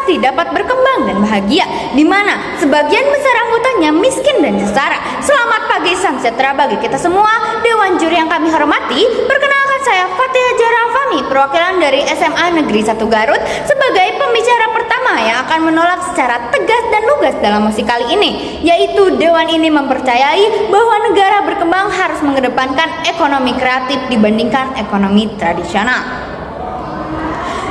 pasti dapat berkembang dan bahagia, di mana sebagian besar anggotanya miskin dan sengsara. Selamat pagi, salam sejahtera bagi kita semua. Dewan juri yang kami hormati, perkenalkan saya Fatia Zahra Alfami, perwakilan dari SMA Negeri 1 Garut, sebagai pembicara pertama yang akan menolak secara tegas dan lugas dalam mosi kali ini, yaitu Dewan ini mempercayai bahwa negara berkembang harus mengedepankan ekonomi kreatif dibandingkan ekonomi tradisional.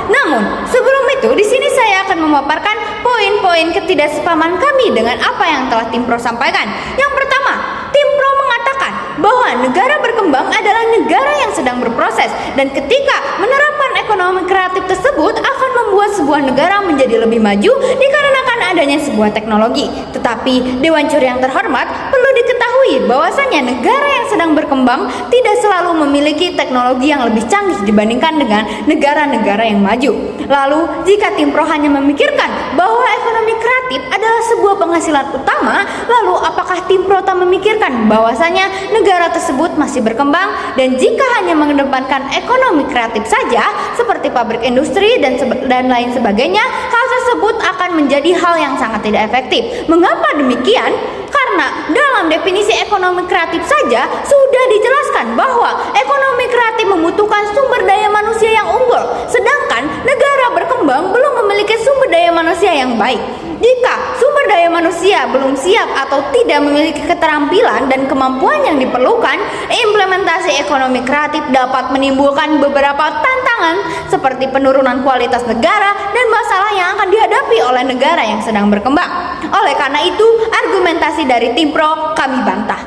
Namun, sebelum itu, di sini saya akan memaparkan poin-poin ketidaksepahaman kami dengan apa yang telah Tim Pro sampaikan. Yang pertama, Tim Pro mengatakan bahwa negara berkembang adalah negara yang sedang berproses, dan ketika menerapkan ekonomi kreatif tersebut akan membuat sebuah negara menjadi lebih maju dikarenakan adanya sebuah teknologi. Tetapi Dewan Juri yang terhormat, perlu diketahui bahwasanya negara yang sedang berkembang tidak selalu memiliki teknologi yang lebih canggih dibandingkan dengan negara-negara yang maju. Lalu, jika Tim Pro hanya memikirkan bahwa ekonomi kreatif adalah sebuah penghasilan utama, lalu apakah Tim Pro tak memikirkan bahwasanya negara tersebut masih berkembang, dan jika hanya mengedepankan ekonomi kreatif saja seperti pabrik industri dan lain sebagainya, hal tersebut akan menjadi hal yang sangat tidak efektif. Mengapa demikian? Karena dalam definisi ekonomi kreatif saja sudah dijelaskan bahwa ekonomi kreatif membutuhkan sumber daya manusia yang unggul, sedangkan negara berkembang belum memiliki sumber daya manusia yang baik. Jika sumber daya manusia belum siap atau tidak memiliki keterampilan dan kemampuan yang diperlukan, implementasi ekonomi kreatif dapat menimbulkan beberapa tantangan seperti penurunan kualitas negara dan masalah yang akan dihadapi oleh negara yang sedang berkembang. Oleh karena itu, argumentasi dari Tim Pro kami bantah.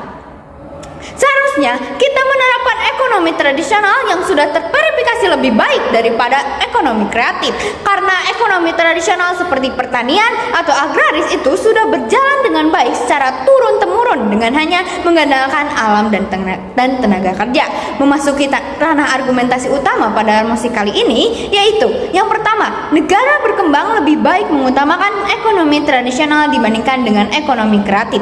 Seharusnya kita menerapkan ekonomi tradisional yang sudah terverifikasi lebih baik daripada ekonomi kreatif, karena ekonomi tradisional seperti pertanian atau agraris itu sudah berjalan dengan baik secara turun-temurun dengan hanya mengandalkan alam dan tenaga kerja. Memasuki ranah argumentasi utama pada mosi kali ini, yaitu yang pertama, negara berkembang lebih baik mengutamakan ekonomi tradisional dibandingkan dengan ekonomi kreatif.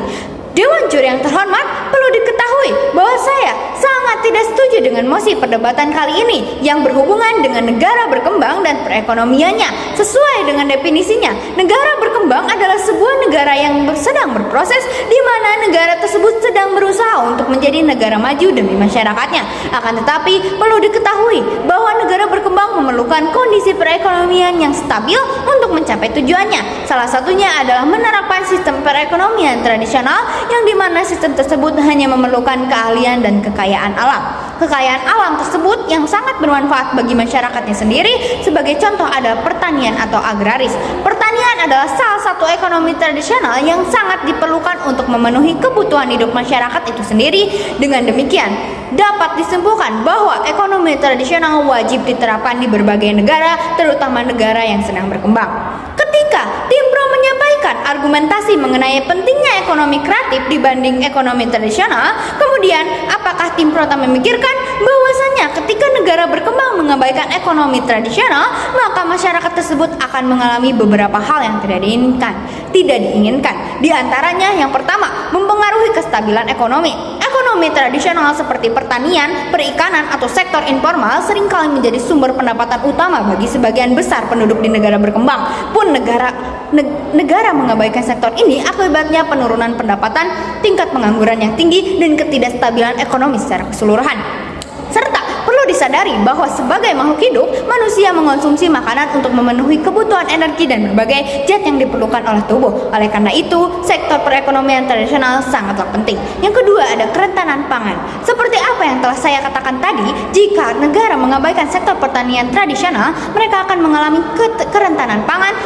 Dewan Juri yang terhormat, perlu diketahui bahwa saya sangat tidak setuju dengan mosi perdebatan kali ini yang berhubungan dengan negara berkembang dan perekonomiannya. Sesuai dengan definisinya, negara berkembang adalah sebuah negara yang sedang berproses, di mana negara tersebut sedang berusaha untuk menjadi negara maju demi masyarakatnya. Akan tetapi, perlu diketahui bahwa negara berkembang memerlukan kondisi perekonomian yang stabil untuk mencapai tujuannya. Salah satunya adalah menerapkan sistem perekonomian tradisional, yang dimana sistem tersebut hanya memerlukan keahlian dan kekayaan alam. Kekayaan alam tersebut yang sangat bermanfaat bagi masyarakatnya sendiri. Sebagai contoh adalah pertanian atau agraris. Pertanian adalah salah satu ekonomi tradisional yang sangat diperlukan untuk memenuhi kebutuhan hidup masyarakat itu sendiri. Dengan demikian, dapat disimpulkan bahwa ekonomi tradisional wajib diterapkan di berbagai negara, terutama negara yang sedang berkembang. Ketika Tim Pro menyampaikan argumentasi mengenai pentingnya ekonomi kreatif dibanding ekonomi tradisional, kemudian apakah Tim Pro tak memikirkan bahwasanya ketika negara berkembang mengabaikan ekonomi tradisional, maka masyarakat tersebut akan mengalami beberapa hal yang tidak diinginkan. Di antaranya yang pertama, mempengaruhi kestabilan ekonomi. Ekonomi tradisional seperti pertanian, perikanan, atau sektor informal seringkali menjadi sumber pendapatan utama bagi sebagian besar penduduk di negara berkembang. Pun negara mengabaikan sektor ini, akibatnya penurunan pendapatan, tingkat pengangguran yang tinggi, dan ketidakstabilan ekonomi secara keseluruhan. Serta perlu disadari bahwa sebagai makhluk hidup, manusia mengonsumsi makanan untuk memenuhi kebutuhan energi dan berbagai zat yang diperlukan oleh tubuh. Oleh karena itu, sektor perekonomian tradisional sangatlah penting. Yang kedua ada kerentanan pangan. Seperti apa yang telah saya katakan tadi, jika negara mengabaikan sektor pertanian tradisional, mereka akan mengalami kerentanan pangan,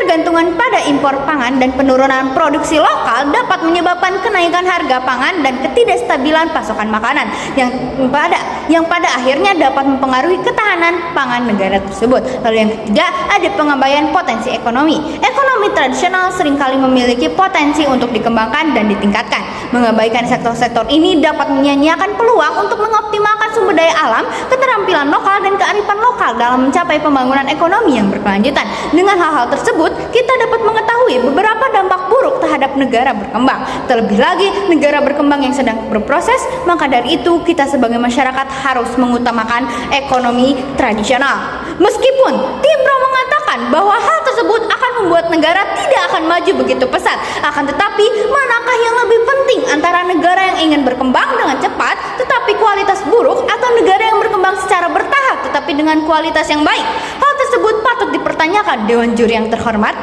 Ketergantungan pada impor pangan dan penurunan produksi lokal dapat menyebabkan kenaikan harga pangan dan ketidakstabilan pasokan makanan yang pada akhirnya dapat mempengaruhi ketahanan pangan negara tersebut. Lalu yang ketiga, ada pengabaian potensi ekonomi. Ekonomi tradisional seringkali memiliki potensi untuk dikembangkan dan ditingkatkan. Mengabaikan sektor-sektor ini dapat menyia-nyiakan peluang untuk mengoptimalkan sumber daya alam, keterampilan lokal, dan kearifan lokal dalam mencapai pembangunan ekonomi yang berkelanjutan. Dengan hal-hal tersebut, kita dapat mengetahui beberapa dampak buruk terhadap negara berkembang. Terlebih lagi, negara berkembang yang sedang berproses, maka dari itu kita sebagai masyarakat harus mengutamakan ekonomi tradisional. Meskipun tim Pro mengatakan bahwa hal tersebut akan membuat negara tidak akan maju begitu pesat, akan tetapi manakah yang lebih penting antara negara yang ingin berkembang dengan cepat tetapi kualitas buruk atau negara yang berkembang secara bertahap tetapi dengan kualitas yang baik? Hal tersebut patut dipertanyakan, Dewan Juri yang terhormat.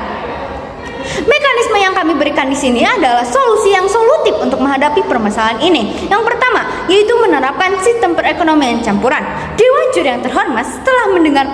Mekanisme yang kami berikan di sini adalah solusi yang solutif untuk menghadapi permasalahan ini. Yang pertama, yaitu menerapkan sistem perekonomian campuran. Dewan Juri yang terhormat, setelah mendengar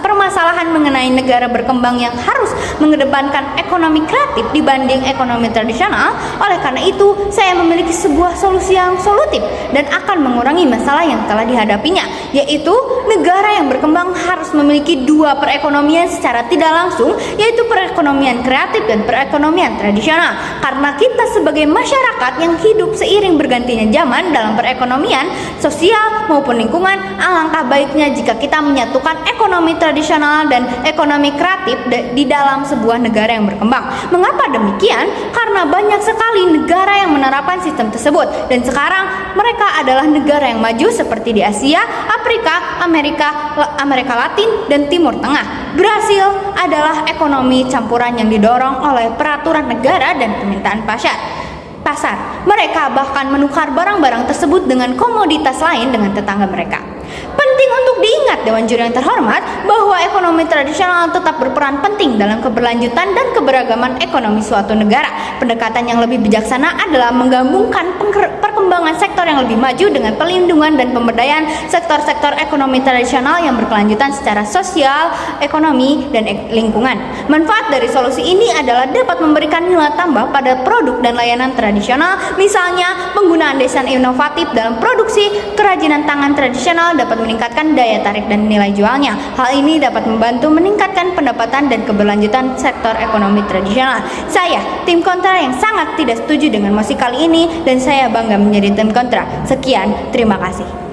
permasalahan mengenai negara berkembang yang harus mengedepankan ekonomi kreatif dibanding ekonomi tradisional, oleh karena itu saya memiliki sebuah solusi yang solutif dan akan mengurangi masalah yang telah dihadapinya, yaitu negara yang berkembang harus memiliki dua perekonomian secara tidak langsung, yaitu perekonomian kreatif dan perekonomian tradisional. Karena kita sebagai masyarakat yang hidup seiring bergantinya zaman dalam perekonomian, sosial maupun lingkungan, alangkah baiknya jika kita menyatukan ekonomi tradisional dan ekonomi kreatif di dalam sebuah negara yang berkembang. Mengapa demikian? Karena banyak sekali negara yang menerapkan sistem tersebut dan sekarang mereka adalah negara yang maju seperti di Asia, Afrika, Amerika Latin, dan Timur Tengah. Brasil adalah ekonomi campuran yang didorong oleh peraturan negara dan permintaan pasar. Mereka bahkan menukar barang-barang tersebut dengan komoditas lain dengan tetangga mereka. Penting untuk diingat, Dewan Juri yang terhormat, bahwa ekonomi tradisional tetap berperan penting dalam keberlanjutan dan keberagaman ekonomi suatu negara. Pendekatan yang lebih bijaksana adalah menggabungkan perkembangan sektor yang lebih maju dengan perlindungan dan pemberdayaan sektor-sektor ekonomi tradisional yang berkelanjutan secara sosial, ekonomi, dan lingkungan. Manfaat dari solusi ini adalah dapat memberikan nilai tambah pada produk dan layanan tradisional, misalnya penggunaan desain inovatif dalam produksi, kerajinan tangan tradisional dapat meningkatkan daya tarik dan nilai jualnya. Hal ini dapat membantu meningkatkan pendapatan dan keberlanjutan sektor ekonomi tradisional. Saya, tim kontra yang sangat tidak setuju dengan mosi kali ini, dan saya bangga menjadi tim kontra. Sekian, terima kasih.